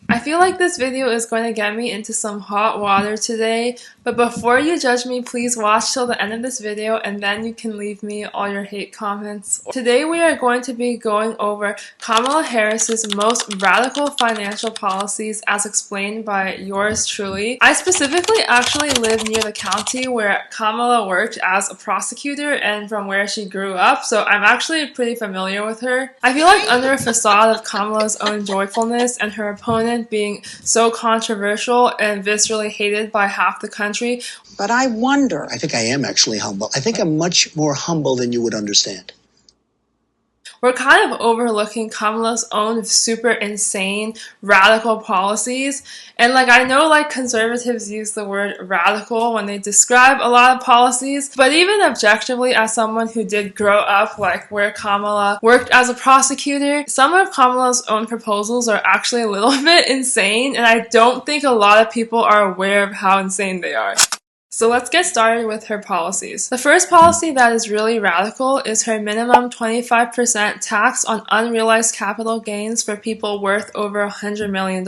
I feel like this video is going to get me into some hot water today, but before you judge me, please watch till the end of this video and then you can leave me all your hate comments. Today we are going to be going over Kamala Harris's most radical financial policies as explained by yours truly. I specifically actually live near the county where Kamala worked as a prosecutor and from where she grew up, so I'm actually pretty familiar with her. I feel like under a facade of Kamala's own joyfulness and her opponent being so controversial and viscerally hated by half the country. But I wonder. I think I am actually humble. I think I'm much more humble than you would understand. We're kind of overlooking Kamala's own super insane radical policies. And I know conservatives use the word radical when they describe a lot of policies, but even objectively as someone who did grow up where Kamala worked as a prosecutor, some of Kamala's own proposals are actually a little bit insane, and I don't think a lot of people are aware of how insane they are. So let's get started with her policies. The first policy that is really radical is her minimum 25% tax on unrealized capital gains for people worth over $100 million.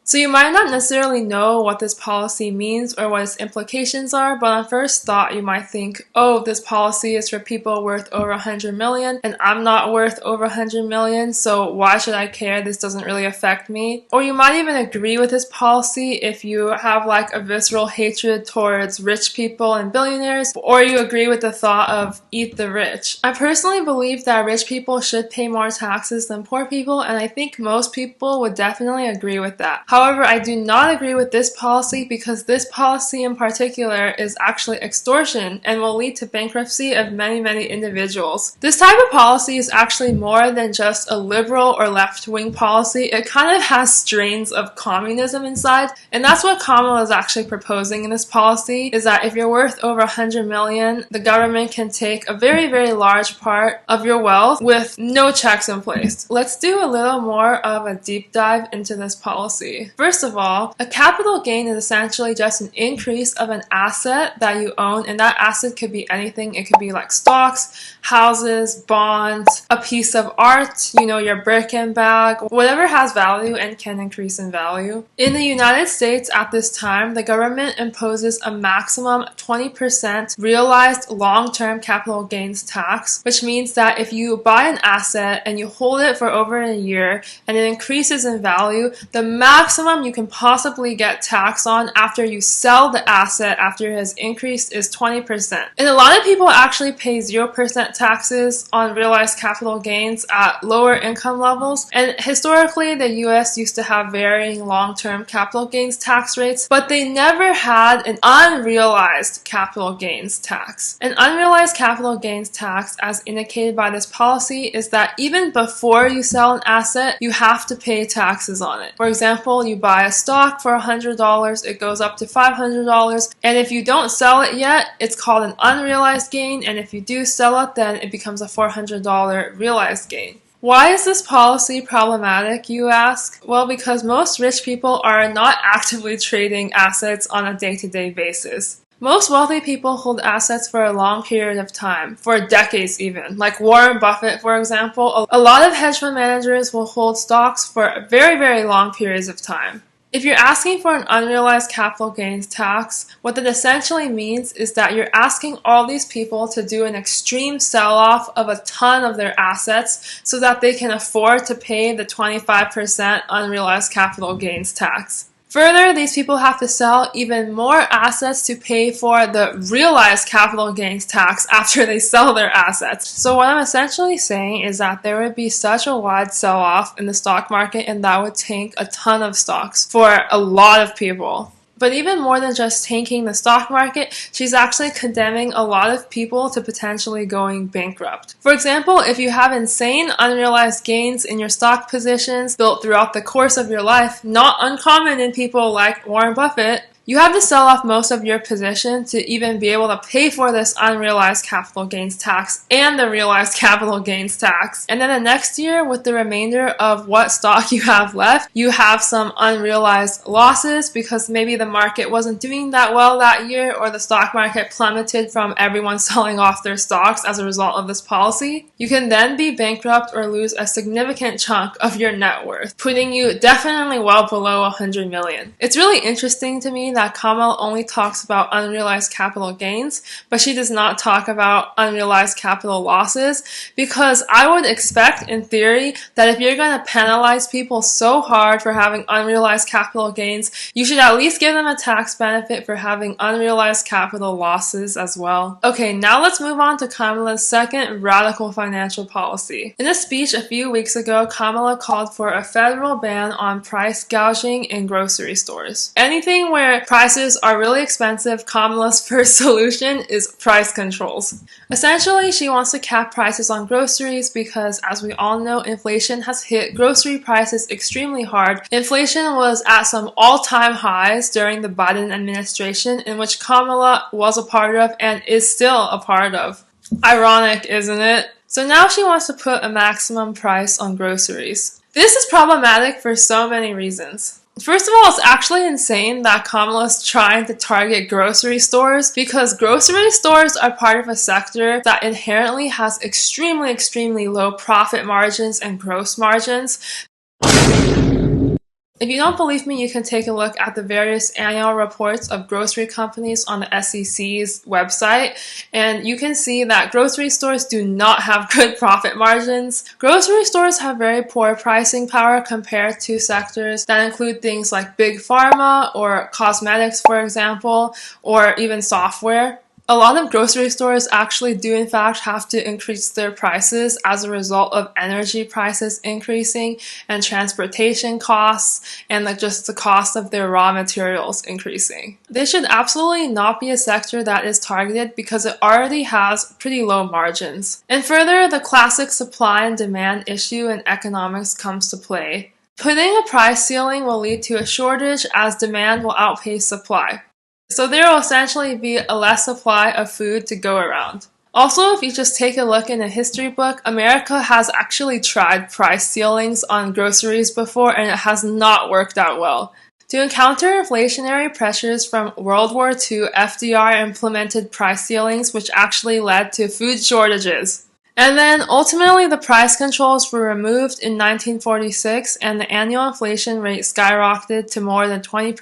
So you might not necessarily know what this policy means or what its implications are, but on first thought you might think, oh, this policy is for people worth over 100 million and I'm not worth over 100 million, so why should I care? This doesn't really affect me. Or you might even agree with this policy if you have a visceral hatred towards rich people and billionaires, or you agree with the thought of eat the rich. I personally believe that rich people should pay more taxes than poor people, and I think most people would definitely agree with that. However, I do not agree with this policy because this policy in particular is actually extortion and will lead to bankruptcy of many individuals. This type of policy is actually more than just a liberal or left-wing policy. It kind of has strains of communism inside, and that's what Kamala is actually proposing in this policy, is that if you're worth over 100 million, the government can take a very large part of your wealth with no checks in place. Let's do a little more of a deep dive into this policy. First of all, a capital gain is essentially just an increase of an asset that you own, and that asset could be anything. It could be stocks, houses, bonds, a piece of art, your Birkin bag, whatever has value and can increase in value. In the United States at this time, the government imposes a maximum 20% realized long-term capital gains tax, which means that if you buy an asset and you hold it for over a year and it increases in value, the maximum you can possibly get tax on after you sell the asset after it has increased is 20%. And a lot of people actually pay 0% taxes on realized capital gains at lower income levels. And historically, the US used to have varying long-term capital gains tax rates, but they never had an unrealized capital gains tax. An unrealized capital gains tax, as indicated by this policy, is that even before you sell an asset, you have to pay taxes on it. For example, you buy a stock for $100, it goes up to $500, and if you don't sell it yet, it's called an unrealized gain, and if you do sell it, then it becomes a $400 realized gain. Why is this policy problematic, you ask? Well, because most rich people are not actively trading assets on a day-to-day basis. Most wealthy people hold assets for a long period of time, for decades even. Like Warren Buffett, for example, a lot of hedge fund managers will hold stocks for very long periods of time. If you're asking for an unrealized capital gains tax, what that essentially means is that you're asking all these people to do an extreme sell-off of a ton of their assets so that they can afford to pay the 25% unrealized capital gains tax. Further, these people have to sell even more assets to pay for the realized capital gains tax after they sell their assets. So what I'm essentially saying is that there would be such a wide sell-off in the stock market, and that would tank a ton of stocks for a lot of people. But even more than just tanking the stock market, she's actually condemning a lot of people to potentially going bankrupt. For example, if you have insane unrealized gains in your stock positions built throughout the course of your life, not uncommon in people like Warren Buffett, You have to sell off most of your position to even be able to pay for this unrealized capital gains tax and the realized capital gains tax. And then the next year, with the remainder of what stock you have left, you have some unrealized losses because maybe the market wasn't doing that well that year, or the stock market plummeted from everyone selling off their stocks as a result of this policy. You can then be bankrupt or lose a significant chunk of your net worth, putting you definitely well below 100 million. It's really interesting to me that Kamala only talks about unrealized capital gains, but she does not talk about unrealized capital losses, because I would expect, in theory, that if you're going to penalize people so hard for having unrealized capital gains, you should at least give them a tax benefit for having unrealized capital losses as well. Okay, now let's move on to Kamala's second radical financial policy. In a speech a few weeks ago, Kamala called for a federal ban on price gouging in grocery stores. Anything where prices are really expensive, Kamala's first solution is price controls. Essentially, she wants to cap prices on groceries because, as we all know, inflation has hit grocery prices extremely hard. Inflation was at some all-time highs during the Biden administration, in which Kamala was a part of and is still a part of. Ironic, isn't it? So now she wants to put a maximum price on groceries. This is problematic for so many reasons. First of all, it's actually insane that Kamala's trying to target grocery stores, because grocery stores are part of a sector that inherently has extremely low profit margins and gross margins. If you don't believe me, you can take a look at the various annual reports of grocery companies on the SEC's website, and you can see that grocery stores do not have good profit margins. Grocery stores have very poor pricing power compared to sectors that include things like big pharma or cosmetics, for example, or even software. A lot of grocery stores actually do in fact have to increase their prices as a result of energy prices increasing and transportation costs and just the cost of their raw materials increasing. They should absolutely not be a sector that is targeted because it already has pretty low margins. And further, the classic supply and demand issue in economics comes to play. Putting a price ceiling will lead to a shortage as demand will outpace supply. So there will essentially be a less supply of food to go around. Also, if you just take a look in a history book, America has actually tried price ceilings on groceries before, and it has not worked out well. To encounter inflationary pressures from World War II, FDR implemented price ceilings, which actually led to food shortages. And then ultimately the price controls were removed in 1946, and the annual inflation rate skyrocketed to more than 20%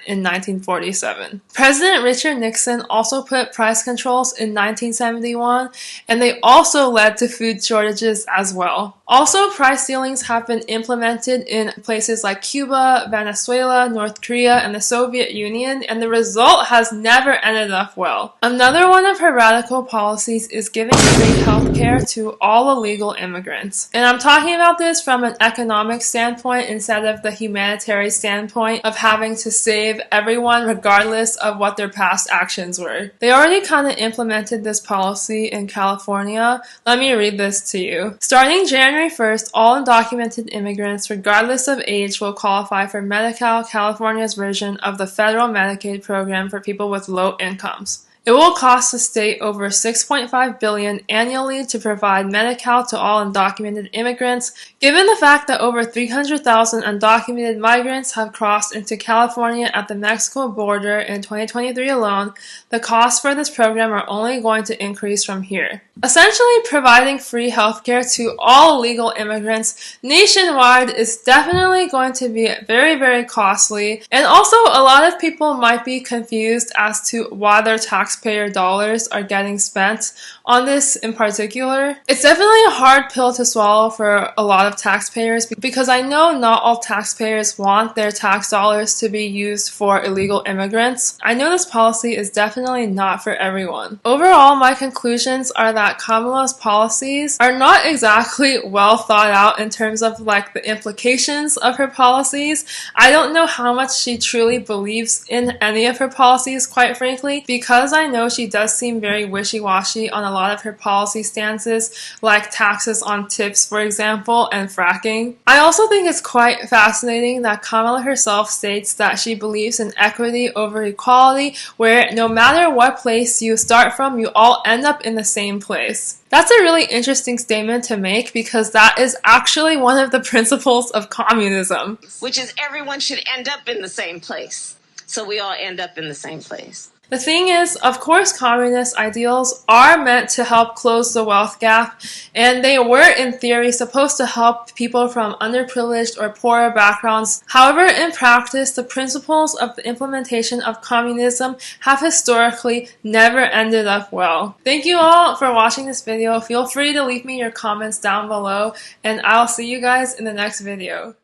in 1947. President Richard Nixon also put price controls in 1971, and they also led to food shortages as well. Also, price ceilings have been implemented in places like Cuba, Venezuela, North Korea, and the Soviet Union, and the result has never ended up well. Another one of her radical policies is giving free healthcare to all illegal immigrants. And I'm talking about this from an economic standpoint instead of the humanitarian standpoint of having to save everyone regardless of what their past actions were. They already kind of implemented this policy in California. Let me read this to you. Starting January 1st, all undocumented immigrants, regardless of age, will qualify for Medi-Cal, California's version of the federal Medicaid program for people with low incomes. It will cost the state over $6.5 billion annually to provide Medi-Cal to all undocumented immigrants. Given the fact that over 300,000 undocumented migrants have crossed into California at the Mexico border in 2023 alone, the costs for this program are only going to increase from here. Essentially, providing free healthcare to all illegal immigrants nationwide is definitely going to be very costly, and also a lot of people might be confused as to why their taxpayer dollars are getting spent on this in particular. It's definitely a hard pill to swallow for a lot of taxpayers, because I know not all taxpayers want their tax dollars to be used for illegal immigrants. I know this policy is definitely not for everyone. Overall, my conclusions are that Kamala's policies are not exactly well thought out in terms of the implications of her policies. I don't know how much she truly believes in any of her policies, quite frankly. Because I know, she does seem very wishy-washy on a lot of her policy stances, like taxes on tips, for example, and fracking. I also think it's quite fascinating that Kamala herself states that she believes in equity over equality, where no matter what place you start from, you all end up in the same place. That's a really interesting statement to make because that is actually one of the principles of communism. Which is everyone should end up in the same place. So we all end up in the same place. The thing is, of course, communist ideals are meant to help close the wealth gap, and they were, in theory, supposed to help people from underprivileged or poorer backgrounds. However, in practice, the principles of the implementation of communism have historically never ended up well. Thank you all for watching this video. Feel free to leave me your comments down below, and I'll see you guys in the next video.